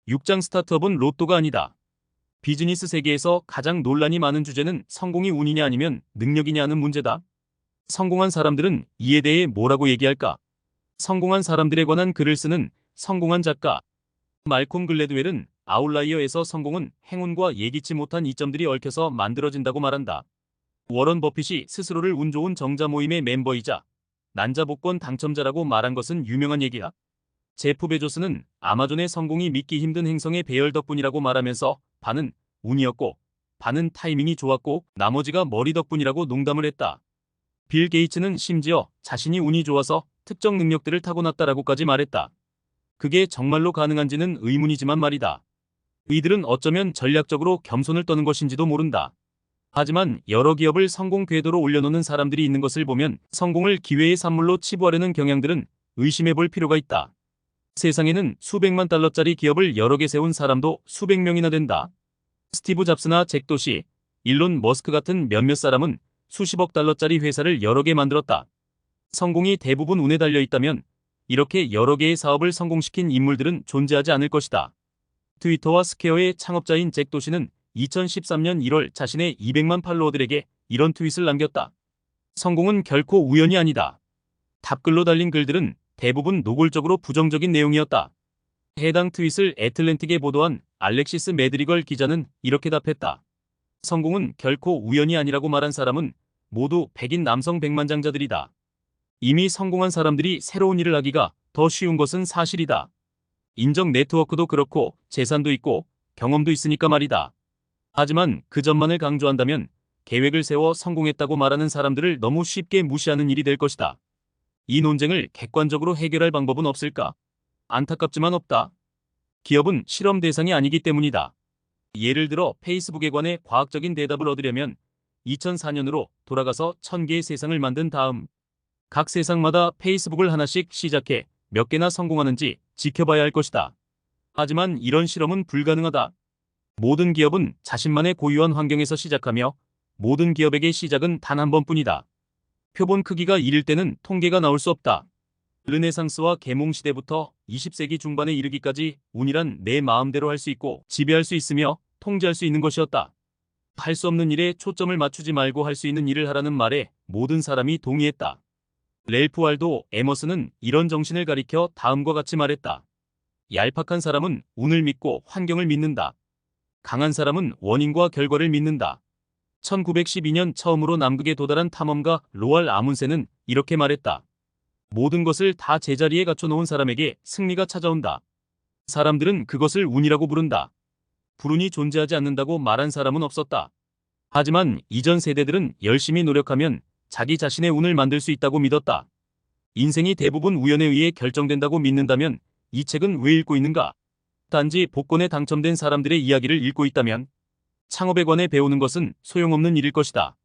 육장 스타트업은 로또가 아니다. 비즈니스 세계에서 가장 논란이 많은 주제는 성공이 운이냐 아니면 능력이냐 하는 문제다. 성공한 사람들은 이에 대해 뭐라고 얘기할까? 성공한 사람들에 관한 글을 쓰는 성공한 작가 말콤 글래드웰은 아웃라이어에서 성공은 행운과 예기치 못한 이점들이 얽혀서 만들어진다고 말한다. 워런 버핏이 스스로를 운 좋은 정자 모임의 멤버이자 난자복권 당첨자라고 말한 것은 유명한 얘기야. 제프 베조스는 아마존의 성공이 믿기 힘든 행성의 배열 덕분이라고 말하면서 반은 운이었고 반은 타이밍이 좋았고 나머지가 머리 덕분이라고 농담을 했다. 빌 게이츠는 심지어 자신이 운이 좋아서 특정 능력들을 타고났다라고까지 말했다. 그게 정말로 가능한지는 의문이지만 말이다. 이들은 어쩌면 전략적으로 겸손을 떠는 것인지도 모른다. 하지만 여러 기업을 성공 궤도로 올려놓는 사람들이 있는 것을 보면 성공을 기회의 산물로 치부하려는 경향들은 의심해 볼 필요가 있다. 세상에는 수백만 달러짜리 기업을 여러 개 세운 사람도 수백 명이나 된다. 스티브 잡스나 잭 도시, 일론 머스크 같은 몇몇 사람은 수십억 달러짜리 회사를 여러 개 만들었다. 성공이 대부분 운에 달려 있다면 이렇게 여러 개의 사업을 성공시킨 인물들은 존재하지 않을 것이다. 트위터와 스퀘어의 창업자인 잭 도시는 2013년 1월 자신의 200만 팔로워들에게 이런 트윗을 남겼다. 성공은 결코 우연이 아니다. 답글로 달린 글들은 대부분 노골적으로 부정적인 내용이었다. 해당 트윗을 애틀랜틱에 보도한 알렉시스 매드리걸 기자는 이렇게 답했다. 성공은 결코 우연이 아니라고 말한 사람은 모두 백인 남성 백만장자들이다. 이미 성공한 사람들이 새로운 일을 하기가 더 쉬운 것은 사실이다. 인적 네트워크도 그렇고 재산도 있고 경험도 있으니까 말이다. 하지만 그 점만을 강조한다면 계획을 세워 성공했다고 말하는 사람들을 너무 쉽게 무시하는 일이 될 것이다. 이 논쟁을 객관적으로 해결할 방법은 없을까? 안타깝지만 없다. 기업은 실험 대상이 아니기 때문이다. 예를 들어 페이스북에 관해 과학적인 대답을 얻으려면 2004년으로 돌아가서 1000개의 세상을 만든 다음 각 세상마다 페이스북을 하나씩 시작해 몇 개나 성공하는지 지켜봐야 할 것이다. 하지만 이런 실험은 불가능하다. 모든 기업은 자신만의 고유한 환경에서 시작하며 모든 기업에게 시작은 단 한 번뿐이다. 표본 크기가 1일 때는 통계가 나올 수 없다. 르네상스와 계몽 시대부터 20세기 중반에 이르기까지 운이란 내 마음대로 할 수 있고 지배할 수 있으며 통제할 수 있는 것이었다. 할 수 없는 일에 초점을 맞추지 말고 할 수 있는 일을 하라는 말에 모든 사람이 동의했다. 랠프 wal도 에머슨은 이런 정신을 가리켜 다음과 같이 말했다. 얄팍한 사람은 운을 믿고 환경을 믿는다. 강한 사람은 원인과 결과를 믿는다. 1912년 처음으로 남극에 도달한 탐험가 로알 아문센은 이렇게 말했다. 모든 것을 다 제자리에 갖춰놓은 사람에게 승리가 찾아온다. 사람들은 그것을 운이라고 부른다. 불운이 존재하지 않는다고 말한 사람은 없었다. 하지만 이전 세대들은 열심히 노력하면 자기 자신의 운을 만들 수 있다고 믿었다. 인생이 대부분 우연에 의해 결정된다고 믿는다면 이 책은 왜 읽고 있는가? 단지 복권에 당첨된 사람들의 이야기를 읽고 있다면 창업에 관해 배우는 것은 소용없는 일일 것이다.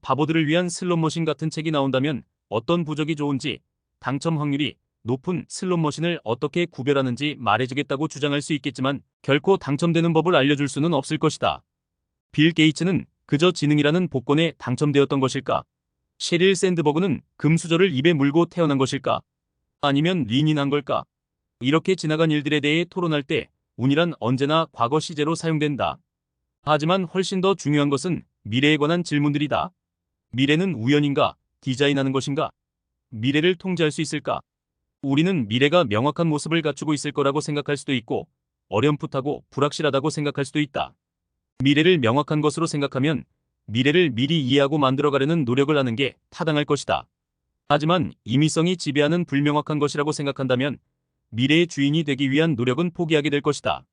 바보들을 위한 슬롯머신 같은 책이 나온다면 어떤 부적이 좋은지, 당첨 확률이 높은 슬롯머신을 어떻게 구별하는지 말해주겠다고 주장할 수 있겠지만 결코 당첨되는 법을 알려줄 수는 없을 것이다. 빌 게이츠는 그저 지능이라는 복권에 당첨되었던 것일까? 셰릴 샌드버그는 금수저를 입에 물고 태어난 것일까? 아니면 린이 난 걸까? 이렇게 지나간 일들에 대해 토론할 때 운이란 언제나 과거 시제로 사용된다. 하지만 훨씬 더 중요한 것은 미래에 관한 질문들이다. 미래는 우연인가? 디자인하는 것인가? 미래를 통제할 수 있을까? 우리는 미래가 명확한 모습을 갖추고 있을 거라고 생각할 수도 있고 어렴풋하고 불확실하다고 생각할 수도 있다. 미래를 명확한 것으로 생각하면 미래를 미리 이해하고 만들어가려는 노력을 하는 게 타당할 것이다. 하지만 임의성이 지배하는 불명확한 것이라고 생각한다면 미래의 주인이 되기 위한 노력은 포기하게 될 것이다.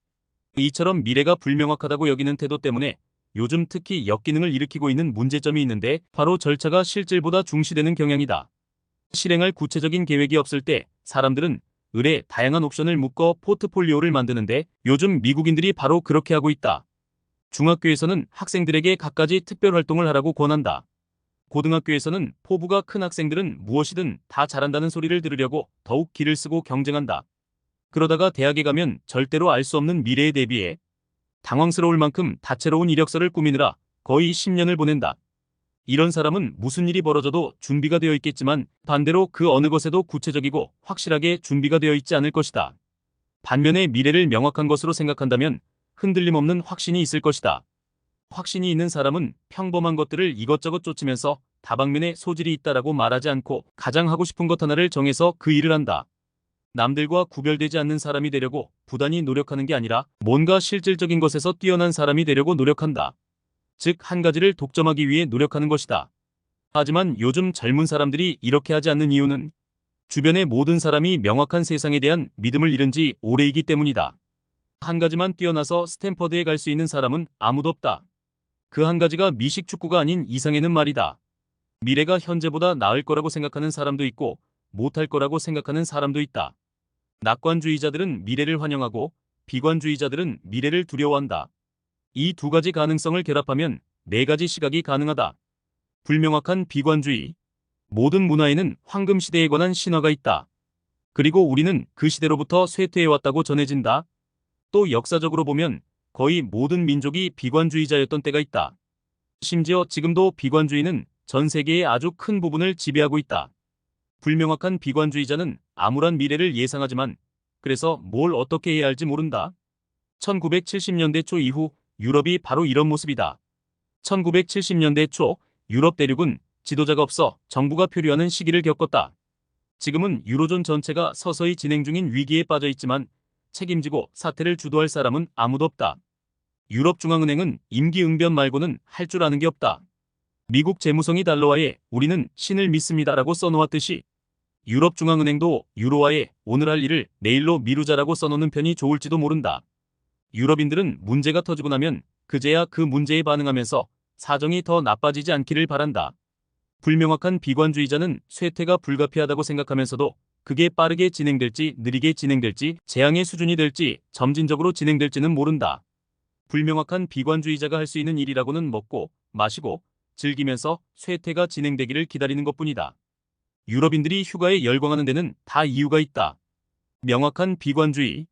이처럼 미래가 불명확하다고 여기는 태도 때문에 요즘 특히 역기능을 일으키고 있는 문제점이 있는데 바로 절차가 실질보다 중시되는 경향이다. 실행할 구체적인 계획이 없을 때 사람들은 을에 다양한 옵션을 묶어 포트폴리오를 만드는데 요즘 미국인들이 바로 그렇게 하고 있다. 중학교에서는 학생들에게 갖가지 특별 활동을 하라고 권한다. 고등학교에서는 포부가 큰 학생들은 무엇이든 다 잘한다는 소리를 들으려고 더욱 기를 쓰고 경쟁한다. 그러다가 대학에 가면 절대로 알 수 없는 미래에 대비해 당황스러울 만큼 다채로운 이력서를 꾸미느라 거의 10년을 보낸다. 이런 사람은 무슨 일이 벌어져도 준비가 되어 있겠지만 반대로 그 어느 것에도 구체적이고 확실하게 준비가 되어 있지 않을 것이다. 반면에 미래를 명확한 것으로 생각한다면 흔들림 없는 확신이 있을 것이다. 확신이 있는 사람은 평범한 것들을 이것저것 쫓으면서 다방면에 소질이 있다라고 말하지 않고 가장 하고 싶은 것 하나를 정해서 그 일을 한다. 남들과 구별되지 않는 사람이 되려고 부단히 노력하는 게 아니라 뭔가 실질적인 것에서 뛰어난 사람이 되려고 노력한다. 즉, 한 가지를 독점하기 위해 노력하는 것이다. 하지만 요즘 젊은 사람들이 이렇게 하지 않는 이유는 주변의 모든 사람이 명확한 세상에 대한 믿음을 잃은 지 오래이기 때문이다. 한 가지만 뛰어나서 스탠퍼드에 갈 수 있는 사람은 아무도 없다. 그 한 가지가 미식축구가 아닌 이상에는 말이다. 미래가 현재보다 나을 거라고 생각하는 사람도 있고 못할 거라고 생각하는 사람도 있다. 낙관주의자들은 미래를 환영하고 비관주의자들은 미래를 두려워한다. 이 두 가지 가능성을 결합하면 네 가지 시각이 가능하다. 불명확한 비관주의. 모든 문화에는 황금 시대에 관한 신화가 있다. 그리고 우리는 그 시대로부터 쇠퇴해왔다고 전해진다. 또 역사적으로 보면 거의 모든 민족이 비관주의자였던 때가 있다. 심지어 지금도 비관주의는 전 세계의 아주 큰 부분을 지배하고 있다. 불명확한 비관주의자는 암울한 미래를 예상하지만 그래서 뭘 어떻게 해야 할지 모른다. 1970년대 초 이후 유럽이 바로 이런 모습이다. 1970년대 초 유럽 대륙은 지도자가 없어 정부가 표류하는 시기를 겪었다. 지금은 유로존 전체가 서서히 진행 중인 위기에 빠져 있지만 책임지고 사태를 주도할 사람은 아무도 없다. 유럽중앙은행은 임기응변 말고는 할 줄 아는 게 없다. 미국 재무성이 달러화에 우리는 신을 믿습니다라고 써놓았듯이 유럽중앙은행도 유로화에 오늘 할 일을 내일로 미루자라고 써놓는 편이 좋을지도 모른다. 유럽인들은 문제가 터지고 나면 그제야 그 문제에 반응하면서 사정이 더 나빠지지 않기를 바란다. 불명확한 비관주의자는 쇠퇴가 불가피하다고 생각하면서도 그게 빠르게 진행될지 느리게 진행될지 재앙의 수준이 될지 점진적으로 진행될지는 모른다. 불명확한 비관주의자가 할 수 있는 일이라고는 먹고 마시고 즐기면서 쇠퇴가 진행되기를 기다리는 것뿐이다. 유럽인들이 휴가에 열광하는 데는 다 이유가 있다. 명확한 비관주의.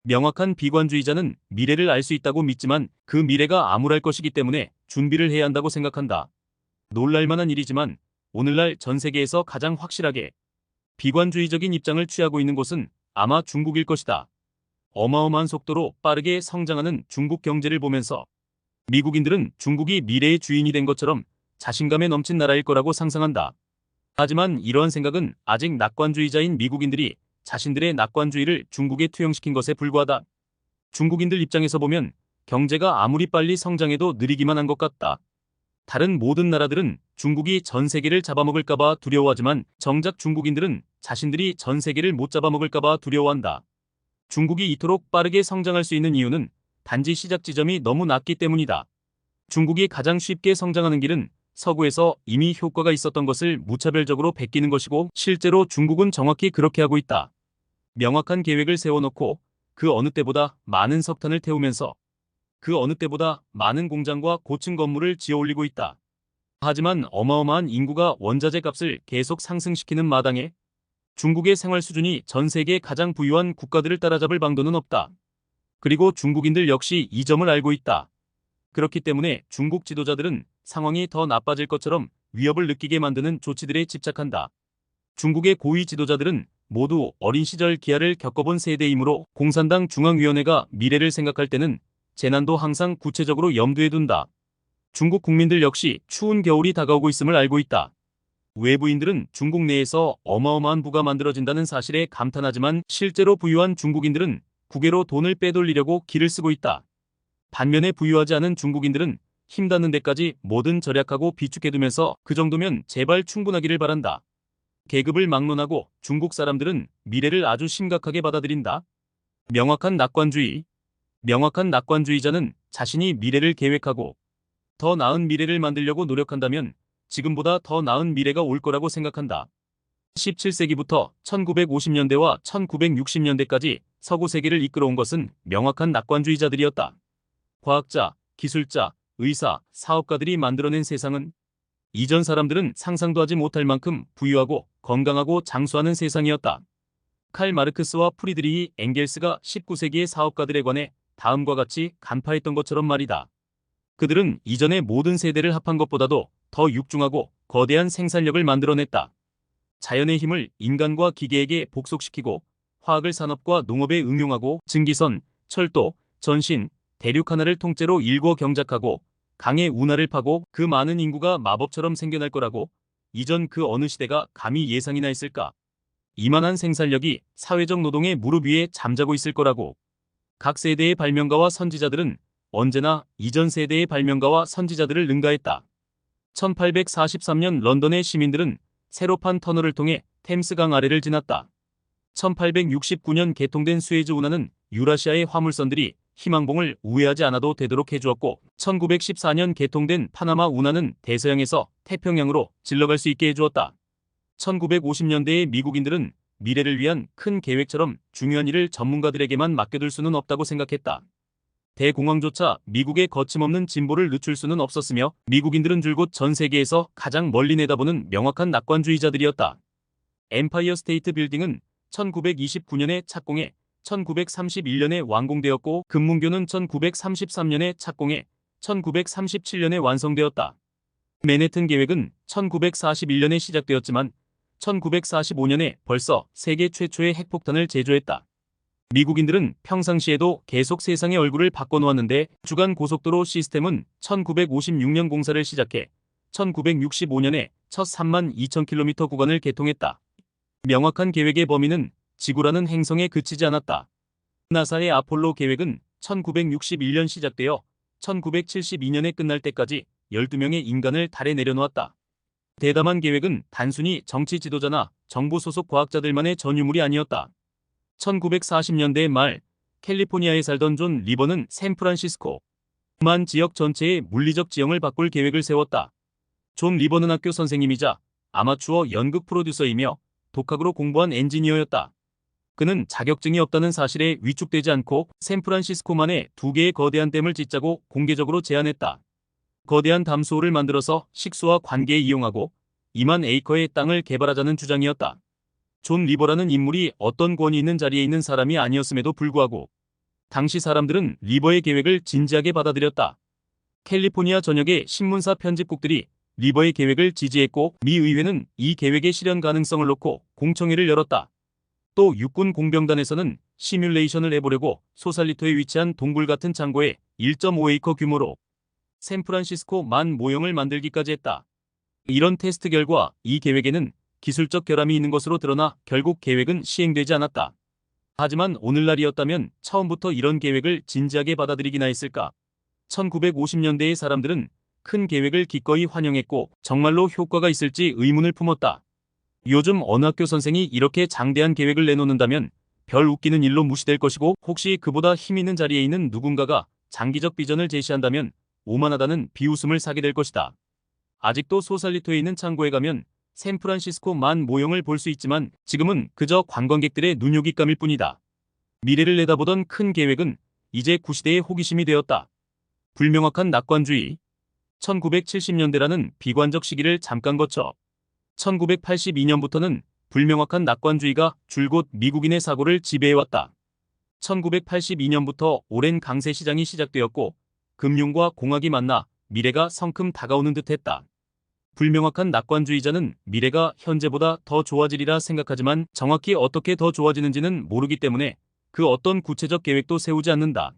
명확한 비관주의자는 미래를 알 수 있다고 믿지만 그 미래가 암울할 것이기 때문에 준비를 해야 한다고 생각한다. 놀랄만한 일이지만 오늘날 전 세계에서 가장 확실하게 비관주의적인 입장을 취하고 있는 곳은 아마 중국일 것이다. 어마어마한 속도로 빠르게 성장하는 중국 경제를 보면서 미국인들은 중국이 미래의 주인이 된 것처럼 자신감에 넘친 나라일 거라고 상상한다. 하지만 이러한 생각은 아직 낙관주의자인 미국인들이 자신들의 낙관주의를 중국에 투영시킨 것에 불과하다. 중국인들 입장에서 보면 경제가 아무리 빨리 성장해도 느리기만 한 것 같다. 다른 모든 나라들은 중국이 전 세계를 잡아먹을까봐 두려워하지만 정작 중국인들은 자신들이 전 세계를 못 잡아먹을까봐 두려워한다. 중국이 이토록 빠르게 성장할 수 있는 이유는 단지 시작 지점이 너무 낮기 때문이다. 중국이 가장 쉽게 성장하는 길은 서구에서 이미 효과가 있었던 것을 무차별적으로 베끼는 것이고 실제로 중국은 정확히 그렇게 하고 있다. 명확한 계획을 세워놓고 그 어느 때보다 많은 석탄을 태우면서 그 어느 때보다 많은 공장과 고층 건물을 지어 올리고 있다. 하지만 어마어마한 인구가 원자재 값을 계속 상승시키는 마당에 중국의 생활 수준이 전 세계 가장 부유한 국가들을 따라잡을 방도는 없다. 그리고 중국인들 역시 이 점을 알고 있다. 그렇기 때문에 중국 지도자들은 상황이 더 나빠질 것처럼 위협을 느끼게 만드는 조치들에 집착한다. 중국의 고위 지도자들은 모두 어린 시절 기아를 겪어본 세대이므로 공산당 중앙위원회가 미래를 생각할 때는 재난도 항상 구체적으로 염두에 둔다. 중국 국민들 역시 추운 겨울이 다가오고 있음을 알고 있다. 외부인들은 중국 내에서 어마어마한 부가 만들어진다는 사실에 감탄하지만 실제로 부유한 중국인들은 국외로 돈을 빼돌리려고 기를 쓰고 있다. 반면에 부유하지 않은 중국인들은 힘닿는 데까지 뭐든 절약하고 비축해두면서 그 정도면 제발 충분하기를 바란다. 계급을 막론하고 중국 사람들은 미래를 아주 심각하게 받아들인다. 명확한 낙관주의. 명확한 낙관주의자는 자신이 미래를 계획하고 더 나은 미래를 만들려고 노력한다면 지금보다 더 나은 미래가 올 거라고 생각한다. 17세기부터 1950년대와 1960년대까지 서구 세계를 이끌어온 것은 명확한 낙관주의자들이었다. 과학자, 기술자, 의사, 사업가들이 만들어낸 세상은 이전 사람들은 상상도 하지 못할 만큼 부유하고 건강하고 장수하는 세상이었다. 칼 마르크스와 프리드리히 엥겔스가 19세기의 사업가들에 관해 다음과 같이 간파했던 것처럼 말이다. 그들은 이전의 모든 세대를 합한 것보다도 더 육중하고 거대한 생산력을 만들어냈다. 자연의 힘을 인간과 기계에게 복속시키고 화학을 산업과 농업에 응용하고 증기선, 철도, 전신, 대륙 하나를 통째로 일궈 경작하고 강의 운하를 파고 그 많은 인구가 마법처럼 생겨날 거라고 이전 그 어느 시대가 감히 예상이나 했을까? 이만한 생산력이 사회적 노동의 무릎 위에 잠자고 있을 거라고. 각 세대의 발명가와 선지자들은 언제나 이전 세대의 발명가와 선지자들을 능가했다. 1843년 런던의 시민들은 새로 판 터널을 통해 템스강 아래를 지났다. 1869년 개통된 수에즈 운하는 유라시아의 화물선들이 희망봉을 우회하지 않아도 되도록 해주었고 1914년 개통된 파나마 운하는 대서양에서 태평양으로 질러갈 수 있게 해주었다. 1950년대의 미국인들은 미래를 위한 큰 계획처럼 중요한 일을 전문가들에게만 맡겨둘 수는 없다고 생각했다. 대공황조차 미국의 거침없는 진보를 늦출 수는 없었으며 미국인들은 줄곧 전 세계에서 가장 멀리 내다보는 명확한 낙관주의자들이었다. 엠파이어 스테이트 빌딩은 1929년에 착공해 1931년에 완공되었고 금문교는 1933년에 착공해 1937년에 완성되었다. 맨해튼 계획은 1941년에 시작되었지만 1945년에 벌써 세계 최초의 핵폭탄을 제조했다. 미국인들은 평상시에도 계속 세상의 얼굴을 바꿔놓았는데 주간 고속도로 시스템은 1956년 공사를 시작해 1965년에 첫 32,000km 구간을 개통했다. 명확한 계획의 범위는 지구라는 행성에 그치지 않았다. 나사의 아폴로 계획은 1961년 시작되어 1972년에 끝날 때까지 12명의 인간을 달에 내려놓았다. 대담한 계획은 단순히 정치 지도자나 정부 소속 과학자들만의 전유물이 아니었다. 1940년대 말 캘리포니아에 살던 존 리버는 샌프란시스코 만 지역 전체의 물리적 지형을 바꿀 계획을 세웠다. 존 리버는 학교 선생님이자 아마추어 연극 프로듀서이며 독학으로 공부한 엔지니어였다. 그는 자격증이 없다는 사실에 위축되지 않고 샌프란시스코만에 2개의 거대한 댐을 짓자고 공개적으로 제안했다. 거대한 담수호를 만들어서 식수와 관계에 이용하고 2만 에이커의 땅을 개발하자는 주장이었다. 존 리버라는 인물이 어떤 권위 있는 자리에 있는 사람이 아니었음에도 불구하고 당시 사람들은 리버의 계획을 진지하게 받아들였다. 캘리포니아 전역의 신문사 편집국들이 리버의 계획을 지지했고 미 의회는 이 계획의 실현 가능성을 놓고 공청회를 열었다. 또 육군 공병단에서는 시뮬레이션을 해보려고 소살리토에 위치한 동굴 같은 창고에 1.5에이커 규모로 샌프란시스코 만 모형을 만들기까지 했다. 이런 테스트 결과 이 계획에는 기술적 결함이 있는 것으로 드러나 결국 계획은 시행되지 않았다. 하지만 오늘날이었다면 처음부터 이런 계획을 진지하게 받아들이기나 했을까? 1950년대의 사람들은 큰 계획을 기꺼이 환영했고 정말로 효과가 있을지 의문을 품었다. 요즘 어느 학교 선생이 이렇게 장대한 계획을 내놓는다면 별 웃기는 일로 무시될 것이고 혹시 그보다 힘 있는 자리에 있는 누군가가 장기적 비전을 제시한다면 오만하다는 비웃음을 사게 될 것이다. 아직도 소살리토에 있는 창고에 가면 샌프란시스코 만 모형을 볼 수 있지만 지금은 그저 관광객들의 눈요깃감일 뿐이다. 미래를 내다보던 큰 계획은 이제 구시대의 호기심이 되었다. 불명확한 낙관주의. 1970년대라는 비관적 시기를 잠깐 거쳐 1982년부터는 불명확한 낙관주의가 줄곧 미국인의 사고를 지배해왔다. 1982년부터 오랜 강세 시장이 시작되었고 금융과 공학이 만나 미래가 성큼 다가오는 듯했다. 불명확한 낙관주의자는 미래가 현재보다 더 좋아지리라 생각하지만 정확히 어떻게 더 좋아지는지는 모르기 때문에 그 어떤 구체적 계획도 세우지 않는다.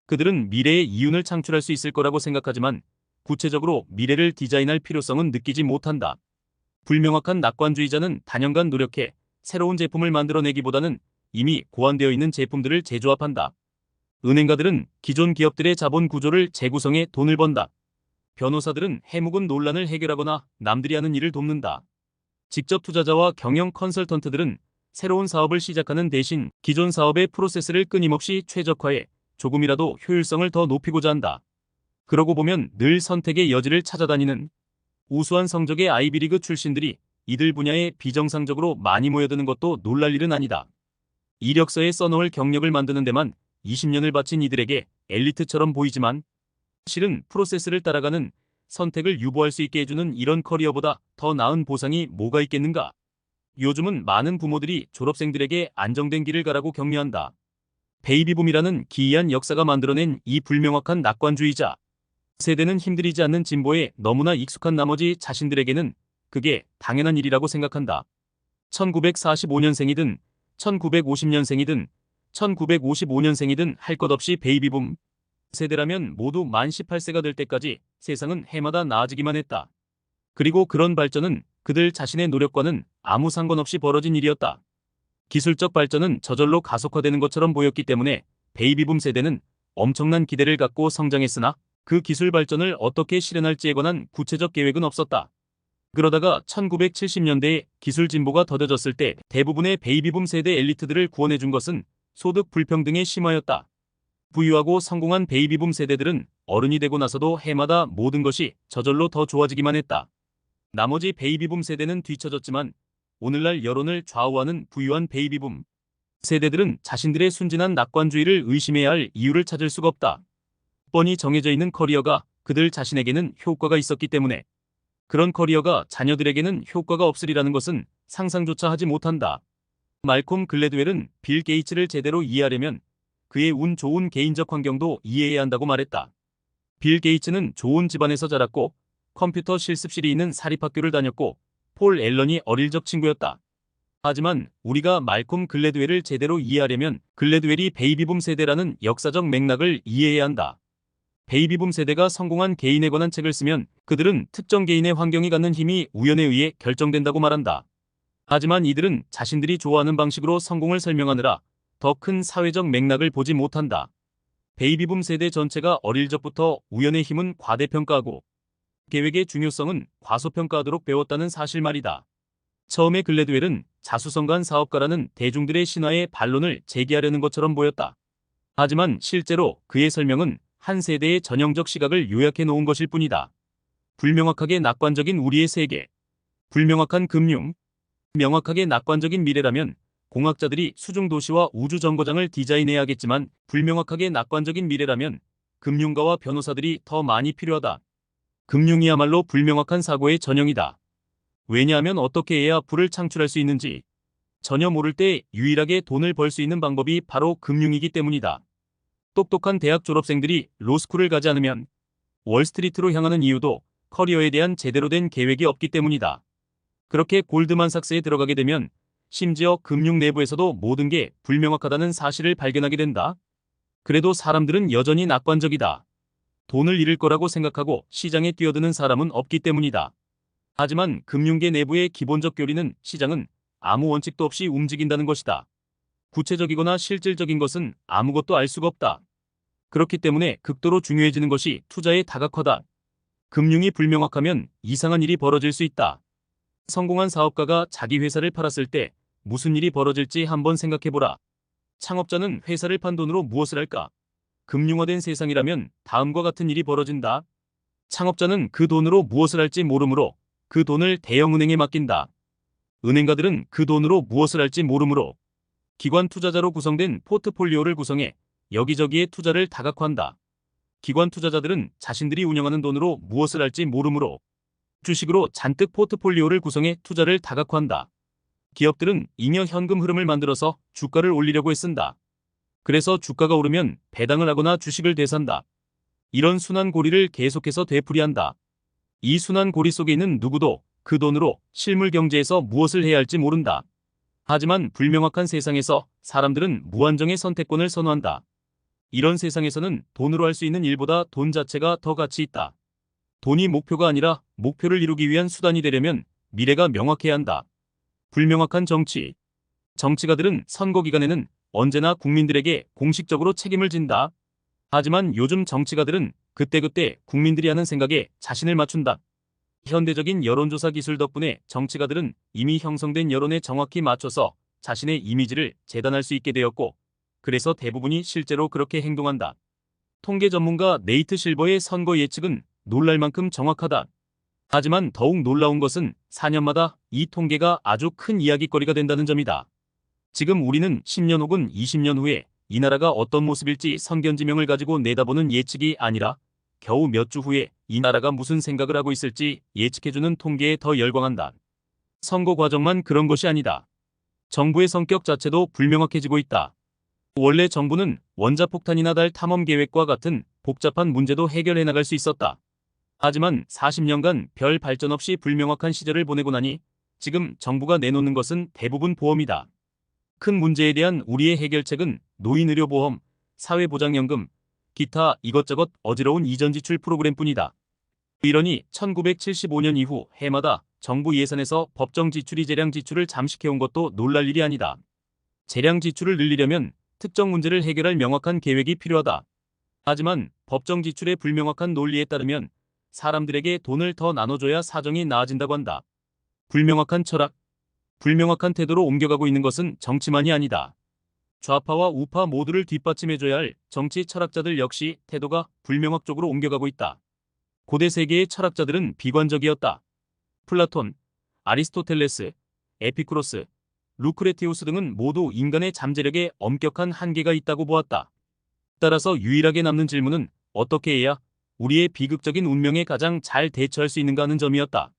그들은 미래의 이윤을 창출할 수 있을 거라고 생각하지만 구체적으로 미래를 디자인할 필요성은 느끼지 못한다. 불명확한 낙관주의자는 단연간 노력해 새로운 제품을 만들어내기보다는 이미 고안되어 있는 제품들을 재조합한다. 은행가들은 기존 기업들의 자본 구조를 재구성해 돈을 번다. 변호사들은 해묵은 논란을 해결하거나 남들이 하는 일을 돕는다. 직접 투자자와 경영 컨설턴트들은 새로운 사업을 시작하는 대신 기존 사업의 프로세스를 끊임없이 최적화해 조금이라도 효율성을 더 높이고자 한다. 그러고 보면 늘 선택의 여지를 찾아다니는 우수한 성적의 아이비리그 출신들이 이들 분야에 비정상적으로 많이 모여드는 것도 놀랄 일은 아니다. 이력서에 써놓을 경력을 만드는 데만 20년을 바친 이들에게 엘리트처럼 보이지만 실은 프로세스를 따라가는 선택을 유보할 수 있게 해주는 이런 커리어보다 더 나은 보상이 뭐가 있겠는가? 요즘은 많은 부모들이 졸업생들에게 안정된 길을 가라고 격려한다. 베이비붐이라는 기이한 역사가 만들어낸 이 불명확한 낙관주의자. 세대는 힘들이지 않는 진보에 너무나 익숙한 나머지 자신들에게는 그게 당연한 일이라고 생각한다. 1945년생이든 1950년생이든 1955년생이든 할 것 없이 베이비붐 세대라면 모두 만 18세가 될 때까지 세상은 해마다 나아지기만 했다. 그리고 그런 발전은 그들 자신의 노력과는 아무 상관없이 벌어진 일이었다. 기술적 발전은 저절로 가속화되는 것처럼 보였기 때문에 베이비붐 세대는 엄청난 기대를 갖고 성장했으나 그 기술 발전을 어떻게 실현할지에 관한 구체적 계획은 없었다. 그러다가 1970년대에 기술 진보가 더뎌졌을 때 대부분의 베이비붐 세대 엘리트들을 구원해준 것은 소득 불평등의 심화였다. 부유하고 성공한 베이비붐 세대들은 어른이 되고 나서도 해마다 모든 것이 저절로 더 좋아지기만 했다. 나머지 베이비붐 세대는 뒤처졌지만 오늘날 여론을 좌우하는 부유한 베이비붐 세대들은 자신들의 순진한 낙관주의를 의심해야 할 이유를 찾을 수가 없다. 뻔히 정해져 있는 커리어가 그들 자신에게는 효과가 있었기 때문에 그런 커리어가 자녀들에게는 효과가 없으리라는 것은 상상조차 하지 못한다. 말콤 글래드웰은 빌 게이츠를 제대로 이해하려면 그의 운 좋은 개인적 환경도 이해해야 한다고 말했다. 빌 게이츠는 좋은 집안에서 자랐고 컴퓨터 실습실이 있는 사립학교를 다녔고 폴 앨런이 어릴 적 친구였다. 하지만 우리가 말콤 글래드웰을 제대로 이해하려면 글래드웰이 베이비붐 세대라는 역사적 맥락을 이해해야 한다. 베이비붐 세대가 성공한 개인에 관한 책을 쓰면 그들은 특정 개인의 환경이 갖는 힘이 우연에 의해 결정된다고 말한다. 하지만 이들은 자신들이 좋아하는 방식으로 성공을 설명하느라 더 큰 사회적 맥락을 보지 못한다. 베이비붐 세대 전체가 어릴 적부터 우연의 힘은 과대평가하고 계획의 중요성은 과소평가하도록 배웠다는 사실 말이다. 처음에 글래드웰은 자수성가한 사업가라는 대중들의 신화의 반론을 제기하려는 것처럼 보였다. 하지만 실제로 그의 설명은 한 세대의 전형적 시각을 요약해 놓은 것일 뿐이다. 불명확하게 낙관적인 우리의 세계, 불명확한 금융, 명확하게 낙관적인 미래라면 공학자들이 수중도시와 우주정거장을 디자인해야겠지만 불명확하게 낙관적인 미래라면 금융가와 변호사들이 더 많이 필요하다. 금융이야말로 불명확한 사고의 전형이다. 왜냐하면 어떻게 해야 부를 창출할 수 있는지 전혀 모를 때 유일하게 돈을 벌 수 있는 방법이 바로 금융이기 때문이다. 똑똑한 대학 졸업생들이 로스쿨을 가지 않으면 월스트리트로 향하는 이유도 커리어에 대한 제대로 된 계획이 없기 때문이다. 그렇게 골드만삭스에 들어가게 되면 심지어 금융 내부에서도 모든 게 불명확하다는 사실을 발견하게 된다. 그래도 사람들은 여전히 낙관적이다. 돈을 잃을 거라고 생각하고 시장에 뛰어드는 사람은 없기 때문이다. 하지만 금융계 내부의 기본적 교리는 시장은 아무 원칙도 없이 움직인다는 것이다. 구체적이거나 실질적인 것은 아무것도 알 수가 없다. 그렇기 때문에 극도로 중요해지는 것이 투자의 다각화다. 금융이 불명확하면 이상한 일이 벌어질 수 있다. 성공한 사업가가 자기 회사를 팔았을 때 무슨 일이 벌어질지 한번 생각해보라. 창업자는 회사를 판 돈으로 무엇을 할까? 금융화된 세상이라면 다음과 같은 일이 벌어진다. 창업자는 그 돈으로 무엇을 할지 모르므로 그 돈을 대형은행에 맡긴다. 은행가들은 그 돈으로 무엇을 할지 모르므로 기관 투자자로 구성된 포트폴리오를 구성해 여기저기에 투자를 다각화한다. 기관 투자자들은 자신들이 운영하는 돈으로 무엇을 할지 모르므로 주식으로 잔뜩 포트폴리오를 구성해 투자를 다각화한다. 기업들은 잉여 현금 흐름을 만들어서 주가를 올리려고 애쓴다. 그래서 주가가 오르면 배당을 하거나 주식을 되산다. 이런 순환고리를 계속해서 되풀이한다. 이 순환고리 속에 있는 누구도 그 돈으로 실물 경제에서 무엇을 해야 할지 모른다. 하지만 불명확한 세상에서 사람들은 무한정의 선택권을 선호한다. 이런 세상에서는 돈으로 할 수 있는 일보다 돈 자체가 더 가치 있다. 돈이 목표가 아니라 목표를 이루기 위한 수단이 되려면 미래가 명확해야 한다. 불명확한 정치. 정치가들은 선거 기간에는 언제나 국민들에게 공식적으로 책임을 진다. 하지만 요즘 정치가들은 그때그때 국민들이 하는 생각에 자신을 맞춘다. 현대적인 여론조사 기술 덕분에 정치가들은 이미 형성된 여론에 정확히 맞춰서 자신의 이미지를 재단할 수 있게 되었고, 그래서 대부분이 실제로 그렇게 행동한다. 통계 전문가 네이트 실버의 선거 예측은 놀랄 만큼 정확하다. 하지만 더욱 놀라운 것은 4년마다 이 통계가 아주 큰 이야깃거리가 된다는 점이다. 지금 우리는 10년 혹은 20년 후에 이 나라가 어떤 모습일지 선견지명을 가지고 내다보는 예측이 아니라 겨우 몇 주 후에 이 나라가 무슨 생각을 하고 있을지 예측해주는 통계에 더 열광한다. 선거 과정만 그런 것이 아니다. 정부의 성격 자체도 불명확해지고 있다. 원래 정부는 원자폭탄이나 달 탐험 계획과 같은 복잡한 문제도 해결해 나갈 수 있었다. 하지만 40년간 별 발전 없이 불명확한 시절을 보내고 나니 지금 정부가 내놓는 것은 대부분 보험이다. 큰 문제에 대한 우리의 해결책은 노인의료보험, 사회보장연금, 기타 이것저것 어지러운 이전 지출 프로그램뿐이다. 이러니 1975년 이후 해마다 정부 예산에서 법정 지출이 재량 지출을 잠식해온 것도 놀랄 일이 아니다. 재량 지출을 늘리려면 특정 문제를 해결할 명확한 계획이 필요하다. 하지만 법정 지출의 불명확한 논리에 따르면 사람들에게 돈을 더 나눠줘야 사정이 나아진다고 한다. 불명확한 철학, 불명확한 태도로 옮겨가고 있는 것은 정치만이 아니다. 좌파와 우파 모두를 뒷받침해줘야 할 정치 철학자들 역시 태도가 불명확 쪽으로 옮겨가고 있다. 고대 세계의 철학자들은 비관적이었다. 플라톤, 아리스토텔레스, 에피쿠로스, 루크레티우스 등은 모두 인간의 잠재력에 엄격한 한계가 있다고 보았다. 따라서 유일하게 남는 질문은 어떻게 해야 우리의 비극적인 운명에 가장 잘 대처할 수 있는가 하는 점이었다.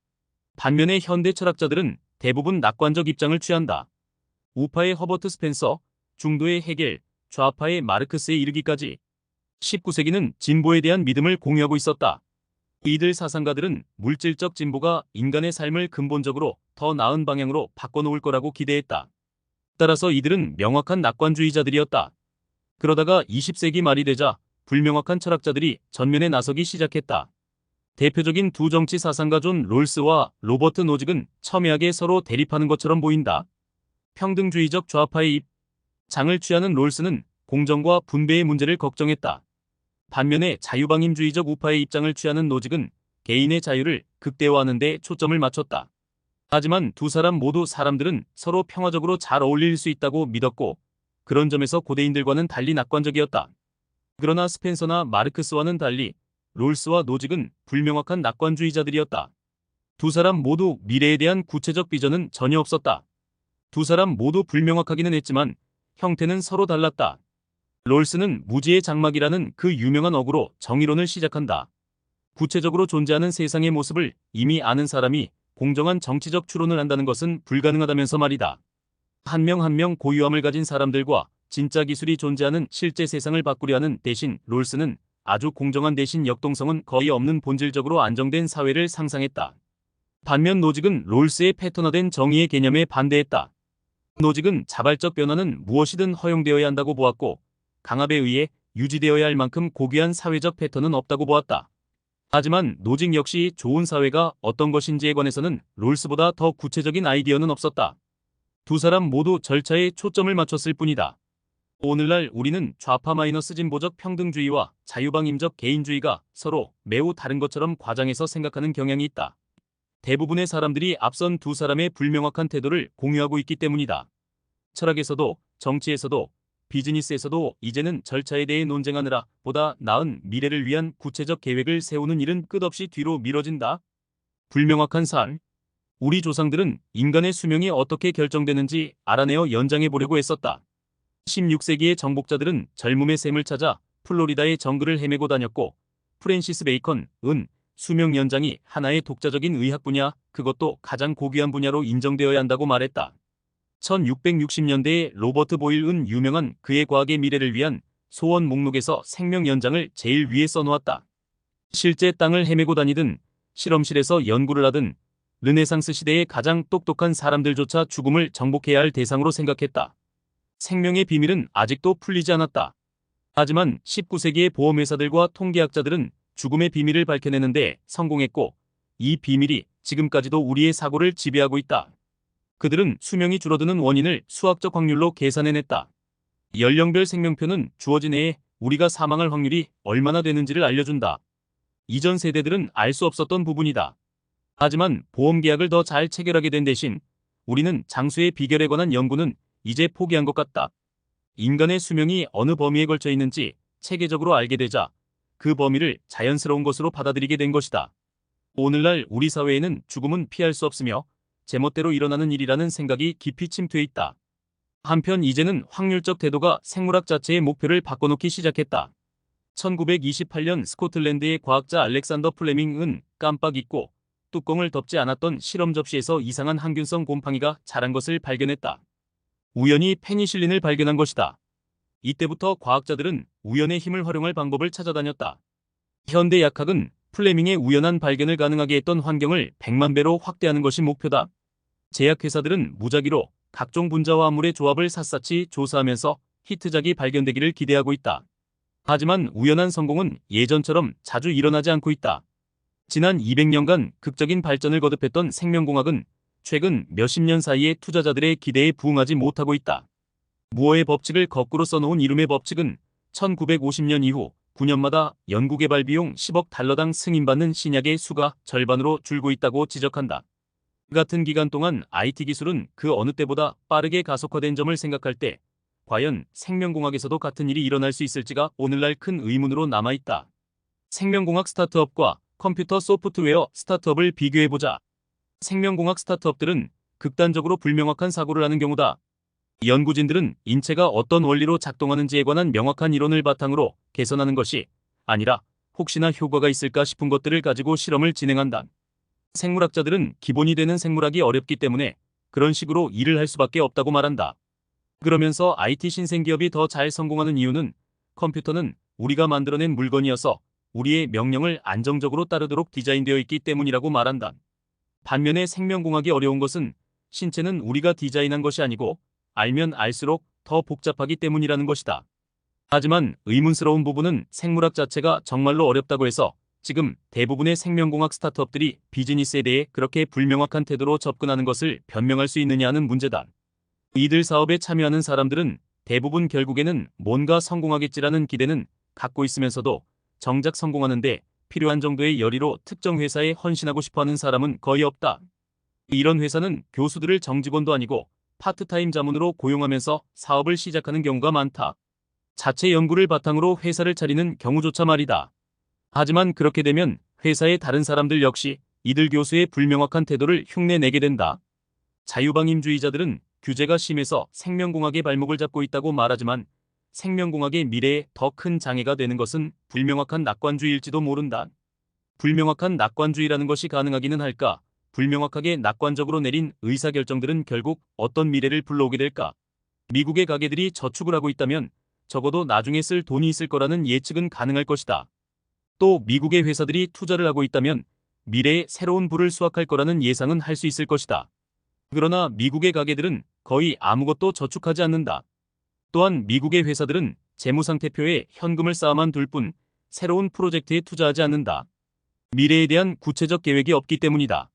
반면에 현대 철학자들은 대부분 낙관적 입장을 취한다. 우파의 허버트 스펜서, 중도의 헤겔, 좌파의 마르크스에 이르기까지 19세기는 진보에 대한 믿음을 공유하고 있었다. 이들 사상가들은 물질적 진보가 인간의 삶을 근본적으로 더 나은 방향으로 바꿔놓을 거라고 기대했다. 따라서 이들은 명확한 낙관주의자들이었다. 그러다가 20세기 말이 되자 불명확한 철학자들이 전면에 나서기 시작했다. 대표적인 두 정치 사상가 존 롤스와 로버트 노직은 첨예하게 서로 대립하는 것처럼 보인다. 평등주의적 좌파의 입장을 취하는 롤스는 공정과 분배의 문제를 걱정했다. 반면에 자유방임주의적 우파의 입장을 취하는 노직은 개인의 자유를 극대화하는 데 초점을 맞췄다. 하지만 두 사람 모두 사람들은 서로 평화적으로 잘 어울릴 수 있다고 믿었고 그런 점에서 고대인들과는 달리 낙관적이었다. 그러나 스펜서나 마르크스와는 달리 롤스와 노직은 불명확한 낙관주의자들이었다. 두 사람 모두 미래에 대한 구체적 비전은 전혀 없었다. 두 사람 모두 불명확하기는 했지만 형태는 서로 달랐다. 롤스는 무지의 장막이라는 그 유명한 어구로 정의론을 시작한다. 구체적으로 존재하는 세상의 모습을 이미 아는 사람이 공정한 정치적 추론을 한다는 것은 불가능하다면서 말이다. 한 명 한 명 고유함을 가진 사람들과 진짜 기술이 존재하는 실제 세상을 바꾸려 하는 대신 롤스는 아주 공정한 대신 역동성은 거의 없는 본질적으로 안정된 사회를 상상했다. 반면 노직은 롤스의 패턴화된 정의의 개념에 반대했다. 노직은 자발적 변화는 무엇이든 허용되어야 한다고 보았고 강압에 의해 유지되어야 할 만큼 고귀한 사회적 패턴은 없다고 보았다. 하지만 노직 역시 좋은 사회가 어떤 것인지에 관해서는 롤스보다 더 구체적인 아이디어는 없었다. 두 사람 모두 절차에 초점을 맞췄을 뿐이다. 오늘날 우리는 좌파 마이너스 진보적 평등주의와 자유방임적 개인주의가 서로 매우 다른 것처럼 과장해서 생각하는 경향이 있다. 대부분의 사람들이 앞선 두 사람의 불명확한 태도를 공유하고 있기 때문이다. 철학에서도 정치에서도 비즈니스에서도 이제는 절차에 대해 논쟁하느라 보다 나은 미래를 위한 구체적 계획을 세우는 일은 끝없이 뒤로 미뤄진다. 불명확한 삶. 우리 조상들은 인간의 수명이 어떻게 결정되는지 알아내어 연장해 보려고 했었다. 16세기의 정복자들은 젊음의 샘을 찾아 플로리다의 정글을 헤매고 다녔고 프랜시스 베이컨은 수명 연장이 하나의 독자적인 의학 분야, 그것도 가장 고귀한 분야로 인정되어야 한다고 말했다. 1660년대에 로버트 보일은 유명한 그의 과학의 미래를 위한 소원 목록에서 생명 연장을 제일 위에 써놓았다. 실제 땅을 헤매고 다니든 실험실에서 연구를 하든 르네상스 시대의 가장 똑똑한 사람들조차 죽음을 정복해야 할 대상으로 생각했다. 생명의 비밀은 아직도 풀리지 않았다. 하지만 19세기의 보험회사들과 통계학자들은 죽음의 비밀을 밝혀내는데 성공했고 이 비밀이 지금까지도 우리의 사고를 지배하고 있다. 그들은 수명이 줄어드는 원인을 수학적 확률로 계산해냈다. 연령별 생명표는 주어진 해에 우리가 사망할 확률이 얼마나 되는지를 알려준다. 이전 세대들은 알 수 없었던 부분이다. 하지만 보험계약을 더 잘 체결하게 된 대신 우리는 장수의 비결에 관한 연구는 이제 포기한 것 같다. 인간의 수명이 어느 범위에 걸쳐 있는지 체계적으로 알게 되자 그 범위를 자연스러운 것으로 받아들이게 된 것이다. 오늘날 우리 사회에는 죽음은 피할 수 없으며 제멋대로 일어나는 일이라는 생각이 깊이 침투해 있다. 한편 이제는 확률적 태도가 생물학 자체의 목표를 바꿔놓기 시작했다. 1928년 스코틀랜드의 과학자 알렉산더 플레밍은 깜빡 잊고 뚜껑을 덮지 않았던 실험 접시에서 이상한 항균성 곰팡이가 자란 것을 발견했다. 우연히 페니실린을 발견한 것이다. 이때부터 과학자들은 우연의 힘을 활용할 방법을 찾아다녔다. 현대 약학은 플레밍의 우연한 발견을 가능하게 했던 환경을 100만 배로 확대하는 것이 목표다. 제약회사들은 무작위로 각종 분자와 암물의 조합을 샅샅이 조사하면서 히트작이 발견되기를 기대하고 있다. 하지만 우연한 성공은 예전처럼 자주 일어나지 않고 있다. 지난 200년간 극적인 발전을 거듭했던 생명공학은 최근 몇십 년 사이에 투자자들의 기대에 부응하지 못하고 있다. 무어의 법칙을 거꾸로 써놓은 이름의 법칙은 1950년 이후 9년마다 연구개발 비용 10억 달러당 승인받는 신약의 수가 절반으로 줄고 있다고 지적한다. 같은 기간 동안 IT 기술은 그 어느 때보다 빠르게 가속화된 점을 생각할 때 과연 생명공학에서도 같은 일이 일어날 수 있을지가 오늘날 큰 의문으로 남아있다. 생명공학 스타트업과 컴퓨터 소프트웨어 스타트업을 비교해보자. 생명공학 스타트업들은 극단적으로 불명확한 사고를 하는 경우다. 연구진들은 인체가 어떤 원리로 작동하는지에 관한 명확한 이론을 바탕으로 개선하는 것이 아니라 혹시나 효과가 있을까 싶은 것들을 가지고 실험을 진행한다. 생물학자들은 기본이 되는 생물학이 어렵기 때문에 그런 식으로 일을 할 수밖에 없다고 말한다. 그러면서 IT 신생기업이 더 잘 성공하는 이유는 컴퓨터는 우리가 만들어낸 물건이어서 우리의 명령을 안정적으로 따르도록 디자인되어 있기 때문이라고 말한다. 반면에 생명공학이 어려운 것은 신체는 우리가 디자인한 것이 아니고 알면 알수록 더 복잡하기 때문이라는 것이다. 하지만 의문스러운 부분은 생물학 자체가 정말로 어렵다고 해서 지금 대부분의 생명공학 스타트업들이 비즈니스에 대해 그렇게 불명확한 태도로 접근하는 것을 변명할 수 있느냐 하는 문제다. 이들 사업에 참여하는 사람들은 대부분 결국에는 뭔가 성공하겠지라는 기대는 갖고 있으면서도 정작 성공하는데 필요한 정도의 열의로 특정 회사에 헌신하고 싶어하는 사람은 거의 없다. 이런 회사는 교수들을 정직원도 아니고 파트타임 자문으로 고용하면서 사업을 시작하는 경우가 많다. 자체 연구를 바탕으로 회사를 차리는 경우조차 말이다. 하지만 그렇게 되면 회사의 다른 사람들 역시 이들 교수의 불명확한 태도를 흉내내게 된다. 자유방임주의자들은 규제가 심해서 생명공학의 발목을 잡고 있다고 말하지만 생명공학의 미래에 더 큰 장애가 되는 것은 불명확한 낙관주의일지도 모른다. 불명확한 낙관주의라는 것이 가능하기는 할까? 불명확하게 낙관적으로 내린 의사결정들은 결국 어떤 미래를 불러오게 될까? 미국의 가게들이 저축을 하고 있다면 적어도 나중에 쓸 돈이 있을 거라는 예측은 가능할 것이다. 또 미국의 회사들이 투자를 하고 있다면 미래에 새로운 부를 수확할 거라는 예상은 할 수 있을 것이다. 그러나 미국의 가게들은 거의 아무것도 저축하지 않는다. 또한 미국의 회사들은 재무상태표에 현금을 쌓아만 둘 뿐 새로운 프로젝트에 투자하지 않는다. 미래에 대한 구체적 계획이 없기 때문이다.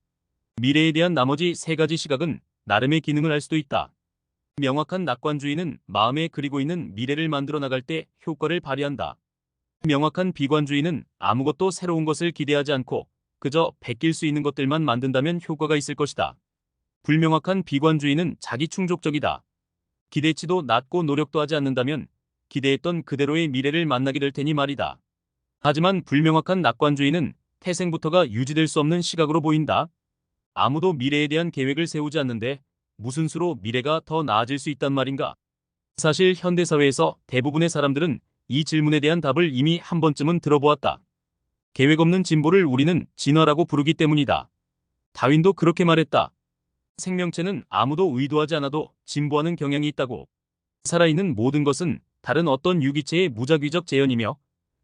미래에 대한 나머지 세 가지 시각은 나름의 기능을 할 수도 있다. 명확한 낙관주의는 마음에 그리고 있는 미래를 만들어 나갈 때 효과를 발휘한다. 명확한 비관주의는 아무것도 새로운 것을 기대하지 않고 그저 베낄 수 있는 것들만 만든다면 효과가 있을 것이다. 불명확한 비관주의는 자기 충족적이다. 기대치도 낮고 노력도 하지 않는다면 기대했던 그대로의 미래를 만나게 될 테니 말이다. 하지만 불명확한 낙관주의는 태생부터가 유지될 수 없는 시각으로 보인다. 아무도 미래에 대한 계획을 세우지 않는데 무슨 수로 미래가 더 나아질 수 있단 말인가? 사실 현대사회에서 대부분의 사람들은 이 질문에 대한 답을 이미 한 번쯤은 들어보았다. 계획 없는 진보를 우리는 진화라고 부르기 때문이다. 다윈도 그렇게 말했다. 생명체는 아무도 의도하지 않아도 진보하는 경향이 있다고. 살아있는 모든 것은 다른 어떤 유기체의 무작위적 재현이며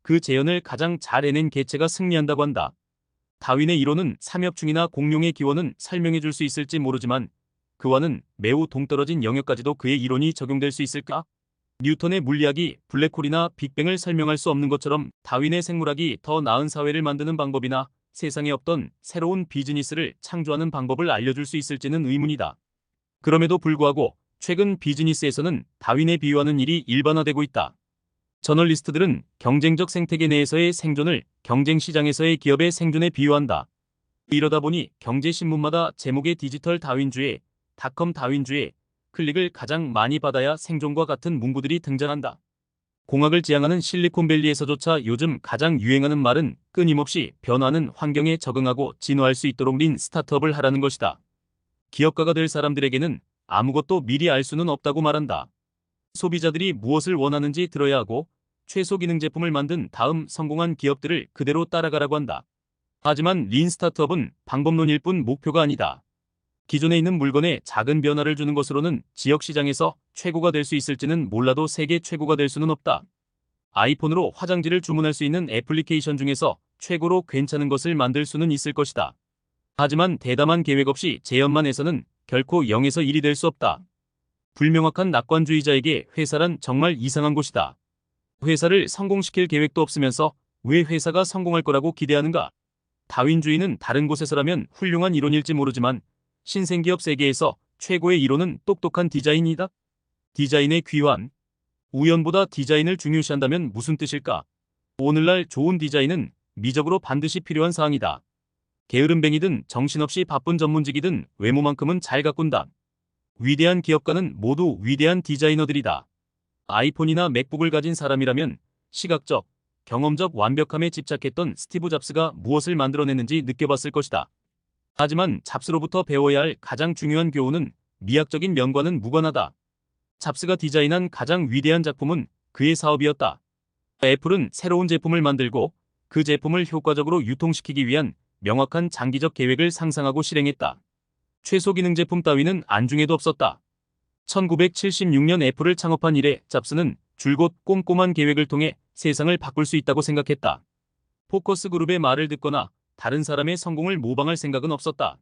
그 재현을 가장 잘 해낸 개체가 승리한다고 한다. 다윈의 이론은 삼엽충이나 공룡의 기원은 설명해 줄 수 있을지 모르지만 그와는 매우 동떨어진 영역까지도 그의 이론이 적용될 수 있을까? 뉴턴의 물리학이 블랙홀이나 빅뱅을 설명할 수 없는 것처럼 다윈의 생물학이 더 나은 사회를 만드는 방법이나 세상에 없던 새로운 비즈니스를 창조하는 방법을 알려줄 수 있을지는 의문이다. 그럼에도 불구하고 최근 비즈니스에서는 다윈에 비유하는 일이 일반화되고 있다. 저널리스트들은 경쟁적 생태계 내에서의 생존을 경쟁시장에서의 기업의 생존에 비유한다. 이러다 보니 경제신문마다 제목의 디지털 다윈주의, 닷컴 다윈주의, 클릭을 가장 많이 받아야 생존과 같은 문구들이 등장한다. 공학을 지향하는 실리콘밸리에서조차 요즘 가장 유행하는 말은 끊임없이 변화하는 환경에 적응하고 진화할 수 있도록 린 스타트업을 하라는 것이다. 기업가가 될 사람들에게는 아무것도 미리 알 수는 없다고 말한다. 소비자들이 무엇을 원하는지 들어야 하고 최소 기능 제품을 만든 다음 성공한 기업들을 그대로 따라가라고 한다. 하지만 린 스타트업은 방법론일 뿐 목표가 아니다. 기존에 있는 물건에 작은 변화를 주는 것으로는 지역 시장에서 최고가 될 수 있을지는 몰라도 세계 최고가 될 수는 없다. 아이폰으로 화장지를 주문할 수 있는 애플리케이션 중에서 최고로 괜찮은 것을 만들 수는 있을 것이다. 하지만 대담한 계획 없이 재현만 해서는 결코 0에서 1이 될 수 없다. 불명확한 낙관주의자에게 회사란 정말 이상한 곳이다. 회사를 성공시킬 계획도 없으면서 왜 회사가 성공할 거라고 기대하는가? 다윈주의는 다른 곳에서라면 훌륭한 이론일지 모르지만 신생기업 세계에서 최고의 이론은 똑똑한 디자인이다. 디자인의 귀환. 우연보다 디자인을 중요시한다면 무슨 뜻일까? 오늘날 좋은 디자인은 미적으로 반드시 필요한 사항이다. 게으름뱅이든 정신없이 바쁜 전문직이든 외모만큼은 잘 가꾼다. 위대한 기업가는 모두 위대한 디자이너들이다. 아이폰이나 맥북을 가진 사람이라면 시각적, 경험적 완벽함에 집착했던 스티브 잡스가 무엇을 만들어냈는지 느껴봤을 것이다. 하지만 잡스로부터 배워야 할 가장 중요한 교훈은 미학적인 면과는 무관하다. 잡스가 디자인한 가장 위대한 작품은 그의 사업이었다. 애플은 새로운 제품을 만들고 그 제품을 효과적으로 유통시키기 위한 명확한 장기적 계획을 상상하고 실행했다. 최소 기능 제품 따위는 안중에도 없었다. 1976년 애플을 창업한 이래 잡스는 줄곧 꼼꼼한 계획을 통해 세상을 바꿀 수 있다고 생각했다. 포커스 그룹의 말을 듣거나 다른 사람의 성공을 모방할 생각은 없었다.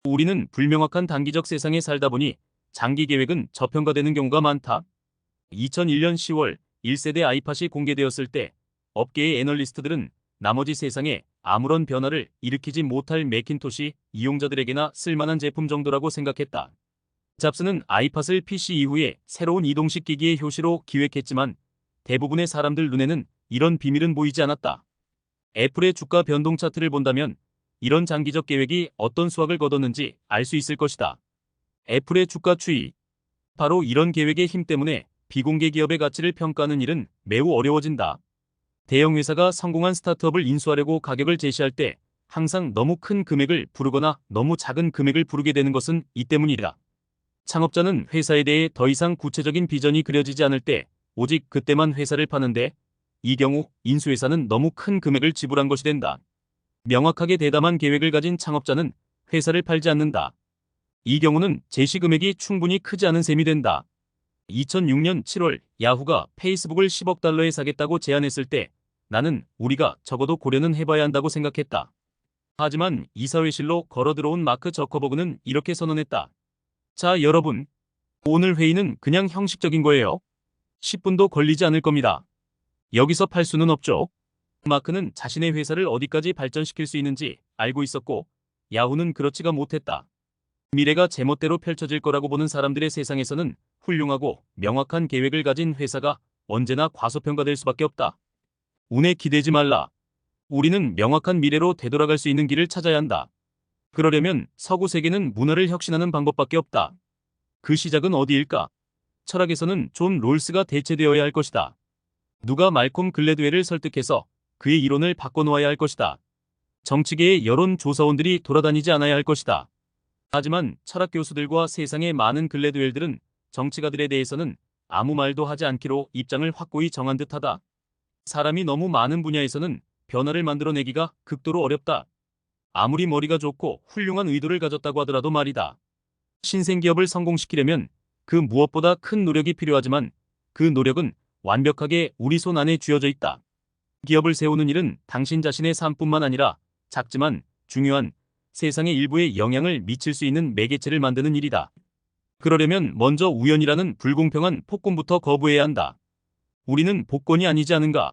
우리는 불명확한 단기적 세상에 살다 보니 장기 계획은 저평가되는 경우가 많다. 2001년 10월 1세대 아이팟이 공개되었을 때 업계의 애널리스트들은 나머지 세상에 아무런 변화를 일으키지 못할 매킨토시 이용자들에게나 쓸만한 제품 정도라고 생각했다. 잡스는 아이팟을 PC 이후에 새로운 이동식 기기의 효시로 기획했지만 대부분의 사람들 눈에는 이런 비밀은 보이지 않았다. 애플의 주가 변동 차트를 본다면 이런 장기적 계획이 어떤 수확을 거뒀는지 알 수 있을 것이다. 애플의 주가 추이. 바로 이런 계획의 힘 때문에 비공개 기업의 가치를 평가하는 일은 매우 어려워진다. 대형 회사가 성공한 스타트업을 인수하려고 가격을 제시할 때 항상 너무 큰 금액을 부르거나 너무 작은 금액을 부르게 되는 것은 이 때문이다. 창업자는 회사에 대해 더 이상 구체적인 비전이 그려지지 않을 때 오직 그때만 회사를 파는데 이 경우 인수회사는 너무 큰 금액을 지불한 것이 된다. 명확하게 대담한 계획을 가진 창업자는 회사를 팔지 않는다. 이 경우는 제시 금액이 충분히 크지 않은 셈이 된다. 2006년 7월 야후가 페이스북을 10억 달러에 사겠다고 제안했을 때 나는 우리가 적어도 고려는 해봐야 한다고 생각했다. 하지만 이사회실로 걸어 들어온 마크 저커버그는 이렇게 선언했다. 자, 여러분. 오늘 회의는 그냥 형식적인 거예요. 10분도 걸리지 않을 겁니다. 여기서 팔 수는 없죠. 마크는 자신의 회사를 어디까지 발전시킬 수 있는지 알고 있었고 야후는 그렇지가 못했다. 미래가 제멋대로 펼쳐질 거라고 보는 사람들의 세상에서는 훌륭하고 명확한 계획을 가진 회사가 언제나 과소평가될 수밖에 없다. 운에 기대지 말라. 우리는 명확한 미래로 되돌아갈 수 있는 길을 찾아야 한다. 그러려면 서구 세계는 문화를 혁신하는 방법밖에 없다. 그 시작은 어디일까? 철학에서는 존 롤스가 대체되어야 할 것이다. 누가 말콤 글래드웰을 설득해서 그의 이론을 바꿔놓아야 할 것이다. 정치계의 여론 조사원들이 돌아다니지 않아야 할 것이다. 하지만 철학 교수들과 세상의 많은 글래드웰들은 정치가들에 대해서는 아무 말도 하지 않기로 입장을 확고히 정한 듯하다. 사람이 너무 많은 분야에서는 변화를 만들어내기가 극도로 어렵다. 아무리 머리가 좋고 훌륭한 의도를 가졌다고 하더라도 말이다. 신생기업을 성공시키려면 그 무엇보다 큰 노력이 필요하지만 그 노력은 완벽하게 우리 손 안에 쥐어져 있다. 기업을 세우는 일은 당신 자신의 삶뿐만 아니라 작지만 중요한 세상의 일부에 영향을 미칠 수 있는 매개체를 만드는 일이다. 그러려면 먼저 우연이라는 불공평한 폭군부터 거부해야 한다. 우리는 복권이 아니지 않은가?